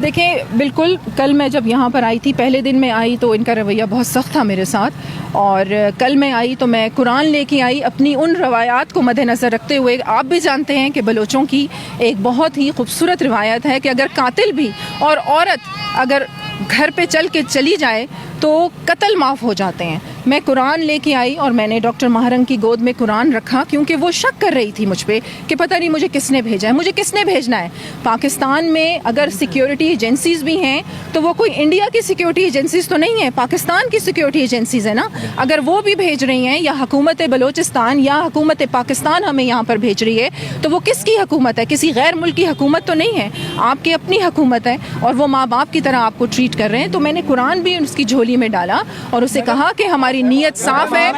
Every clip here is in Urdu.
دیکھیں بالکل کل میں جب یہاں پر آئی تھی پہلے دن میں آئی تو ان کا رویہ بہت سخت تھا میرے ساتھ، اور کل میں آئی تو میں قرآن لے کے آئی اپنی ان روایات کو مد نظر رکھتے ہوئے. آپ بھی جانتے ہیں کہ بلوچوں کی ایک بہت ہی خوبصورت روایت ہے کہ اگر قاتل بھی اور عورت اگر گھر پہ چل کے چلی جائے تو قتل معاف ہو جاتے ہیں. میں قرآن لے کے آئی اور میں نے ڈاکٹر ماہرنگ کی گود میں قرآن رکھا کیونکہ وہ شک کر رہی تھی مجھ پہ کہ پتہ نہیں مجھے کس نے بھیجا ہے، مجھے کس نے بھیجنا ہے. پاکستان میں اگر سیکیورٹی ایجنسیز بھی ہیں تو وہ کوئی انڈیا کی سیکیورٹی ایجنسیز تو نہیں ہیں، پاکستان کی سیکیورٹی ایجنسیز ہیں نا. اگر وہ بھی بھیج رہی ہیں یا حکومت بلوچستان یا حکومت پاکستان ہمیں یہاں پر بھیج رہی ہے تو وہ کس کی حکومت ہے؟ کسی غیر ملک کی حکومت تو نہیں ہے، آپ کی اپنی حکومت ہے اور وہ ماں باپ کی طرح آپ کو ٹریٹ کر رہے ہیں. تو میں نے قرآن بھی اس کی جھولی میں ڈالا اور اسے کہا کہ ہماری نیت صاف ہے.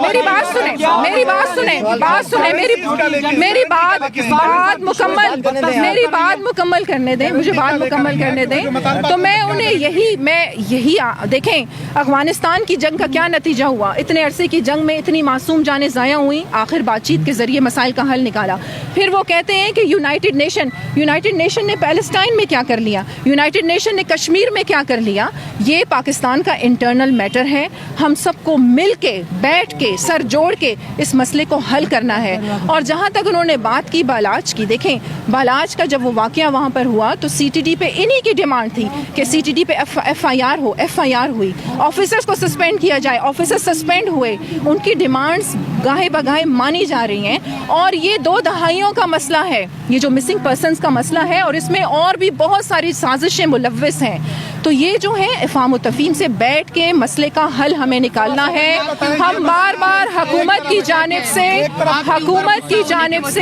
میری بات سنیں، میری بات سنیں، بات سنیں، میری بات مکمل کرنے دیں، مجھے بات مکمل کرنے دیں. تو میں انہیں یہی دیکھیں افغانستان کی جنگ کا کیا نتیجہ ہوا، اتنے عرصے کی جنگ میں اتنی معصوم جانیں ضائع ہوئیں، آخر بات چیت کے ذریعے مسائل کا حل نکالا. پھر وہ کہتے ہیں کہ یونائٹڈ نیشن نے پیلسٹائن میں کیا کر لیا، یونائٹڈ نیشن نے کشمیر میں کیا کر لیا. یہ پاکستان کا انٹرنل میٹر ہے، ہم سب کو مل کے بیٹھ کے سر جوڑ کے اس مسئلے کو حل کرنا ہے. اور جہاں تک انہوں نے بات کی بالاچ کی، دیکھیں بالاچ کا جب وہ واقعہ وہاں پر ہوا تو سی ٹی ڈی پہ انہی کی ڈیمانڈ تھی کہ سی ٹی ڈی پہ ایف آئی آر ہوئی، آفیسرز کو سسپینڈ کیا جائے، آفیسر سسپینڈ ہوئے. ان کی ڈیمانڈز گاہے بگاہے مانی جا رہی ہیں اور یہ 2 دہائیوں کا مسئلہ ہے، یہ جو مسنگ پرسنز کا مسئلہ ہے، اور اس میں اور بھی بہت ساری سازشیں ملوث ہیں. تو یہ جو ہے افہام و تفہیم سے بیٹھ کے مسئلے کا حل ہمیں نکالنا ہے. ہم بار بار حکومت کی جانب سے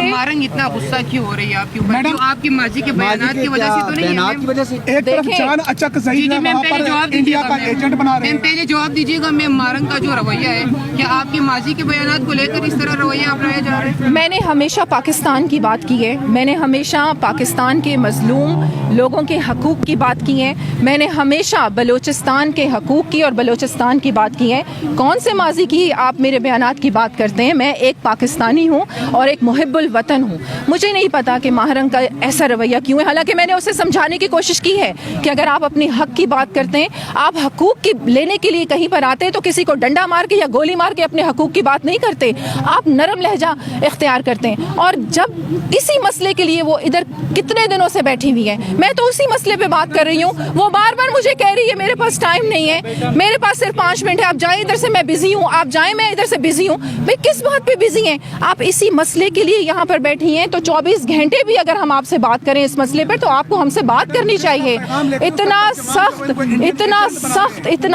ماہرنگ اتنا غصہ کیوں ہو رہی ہے آپ کے اوپر؟ کیوں آپ کی ماضی کے بیانات کی وجہ سے تو نہیں ہے؟ ایک طرف جان اچک ظہیر ہے وہاں پر انڈیا کا ایجنٹ بنا رہے ہیں. پہلے جواب دیجیے گا میں ماہرنگ کا جو رویہ ہے کیا آپ کی ماضی کے بیانات کو لے کر اس طرح رویہ اپنایا جا رہا ہے؟ میں نے ہمیشہ پاکستان کی بات کی ہے، میں نے ہمیشہ پاکستان کے مظلوم لوگوں کے حقوق کی بات کی ہے، میں نے ہمیشہ بلوچستان کے حقوق کی اور بلوچستان کی بات کی ہے. کون سے ماضی کی آپ میرے بیانات کی بات کرتے ہیں؟ میں ایک پاکستانی ہوں اور ایک محب الوطن ہوں. مجھے نہیں پتا کہ ماہرنگ کا ایسا رویہ کیوں ہے، حالانکہ میں نے اسے سمجھانے کی کوشش کی ہے کہ اگر آپ اپنے حق کی بات کرتے ہیں، آپ حقوق کی لینے کے لیے کہیں پر آتے ہیں تو کسی کو ڈنڈا مار کے یا گولی مار کے اپنے حقوق کی بات نہیں کرتے، آپ نرم لہجہ اختیار کرتے ہیں. اور جب اسی مسئلے کے لیے وہ ادھر کتنے دنوں سے بیٹھی ہوئی ہے، میں تو اسی مسئلے پہ بات کر رہی ہوں. وہ بار بار مجھے کہہ رہی ہے میرے پاس ٹائم نہیں ہے، میرے پاس صرف 5 منٹ ہے، آپ جائیں ادھر سے، میں بزی ہوں، آپ جائیں میں ادھر سے بزی ہوں. بھئی کس بات پہ بزی ہیں آپ؟ اسی مسئلے کے لیے یہاں پر بیٹھی ہیں. تو 24 گھنٹے بھی اگر ہم آپ سے بات کریں اس مسئلے پر تو آپ کو ہم سے بات کرنی چاہیے. اتنا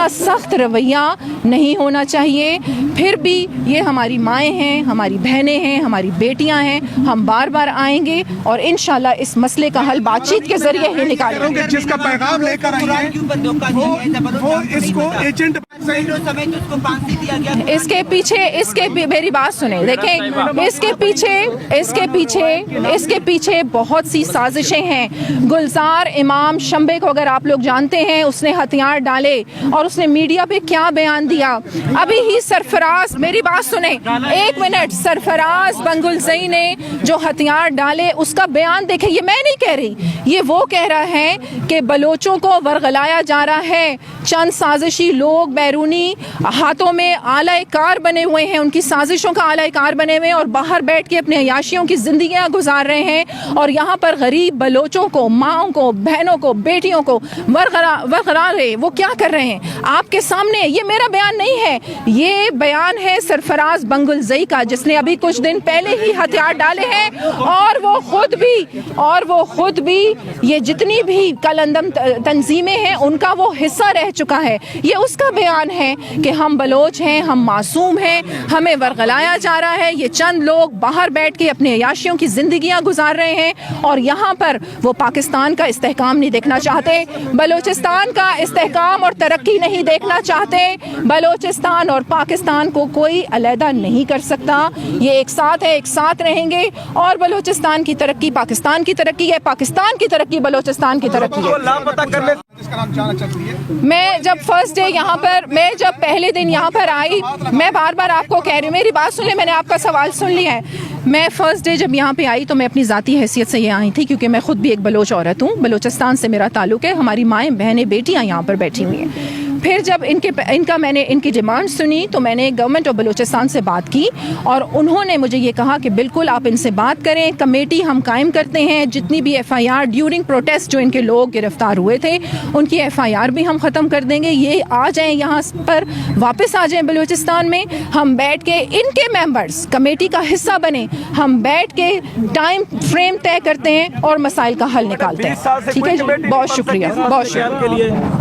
سخت رویہ نہیں ہونا چاہیے. پھر بھی یہ ہماری مائیں ہیں، ہماری بہنیں ہیں، ہماری بیٹیاں ہیں. ہم بار بار آئیں گے اور انشاءاللہ اس مسئلے کا حل بات چیت کے ذریعے ہی نکالیں گے. جس کا پیغام لے کر آئے ہیں وہ اس کو ایجنٹ اس کے میری بات سنیں، دیکھیں اس کے پیچھے بہت سی سازشیں ہیں. گلزار امام شمبے کو اگر آپ لوگ جانتے ہیں، اس نے ہتھیار ڈالے اور اس نے میڈیا پہ کیا بیان دیا. ابھی ہی سرفراز، میری بات سنیں 1 منٹ، سرفراز بنگلزئی نے جو ہتھیار ڈالے اس کا بیان دیکھیں. یہ میں نہیں کہہ رہی، یہ وہ کہہ رہا ہے کہ بلوچوں کو ورغلایا جا رہا ہے. چند سازشی لوگ بیرونی ہاتھوں میں آلہ کار بنے ہوئے ہیں، ان کی سازشوں کا آلہ کار بنے ہوئے ہیں اور باہر بیٹھ کے اپنے عیاشیوں کی زندگیاں گزار رہے ہیں. اور یہاں پر غریب بلوچوں کو، ماؤں کو، بہنوں کو، بیٹیوں کو ورغلا رہے. وہ کیا کر رہے ہیں آپ کے سامنے؟ یہ میرا بیان نہیں ہے، یہ بیان ہے سرفراز بنگلزئی کا، جس نے ابھی کچھ دن پہلے ہی ہتھیار ڈالے ہیں. اور وہ خود بھی یہ جتنی بھی کلندم تنظیمیں ہیں ان کا وہ حصہ رہ چکا ہے. یہ اس کا بیان ہے کہ ہم بلوچ ہیں، ہم معصوم ہیں، ہمیں ورغلایا جا رہا ہے. یہ چند لوگ باہر بیٹھ کے اپنے عیاشیوں کی زندگیاں گزار رہے ہیں اور یہاں پر وہ پاکستان کا استحکام نہیں دیکھنا چاہتے، بلوچستان کا استحکام اور ترقی نہیں دیکھنا چاہتے. بلوچستان اور پاکستان کو کوئی علیحدہ نہیں کر سکتا. یہ ایک ساتھ ہے، ایک ساتھ رہیں گے. اور بلوچستان کی ترقی پاکستان کی ترقی ہے، پاکستان کی ترقی بلوچستان کی ترقی ہے. میں جب فرسٹ ڈے یہاں پر میں جب پہلے دن یہاں پر آئی, میں بار بار آپ کو کہہ رہی ہوں, میری بات سن لیں, میں نے آپ کا سوال سن لیا ہے. میں فرسٹ ڈے جب یہاں پہ آئی تو میں اپنی ذاتی حیثیت سے یہ آئی تھی, کیونکہ میں خود بھی ایک بلوچ عورت ہوں, بلوچستان سے میرا تعلق ہے, ہماری مائیں بہنیں بیٹیاں یہاں پر بیٹھی ہوئی ہیں. پھر جب میں نے ان کی ڈیمانڈ سنی تو میں نے گورنمنٹ آف بلوچستان سے بات کی, اور انہوں نے مجھے یہ کہا کہ بالکل آپ ان سے بات کریں, کمیٹی ہم قائم کرتے ہیں, جتنی بھی F I R during protest جو ان کے لوگ گرفتار ہوئے تھے ان کی ایف آئی آر بھی ہم ختم کر دیں گے, یہ آ جائیں یہاں پر, واپس آ جائیں بلوچستان میں, ہم بیٹھ کے ان کے ممبرز کمیٹی کا حصہ بنیں, ہم بیٹھ کے ٹائم فریم طے کرتے ہیں اور مسائل کا حل نکالتے ہیں. ٹھیک ہے جی, بہت شکریہ, بہت شکریہ.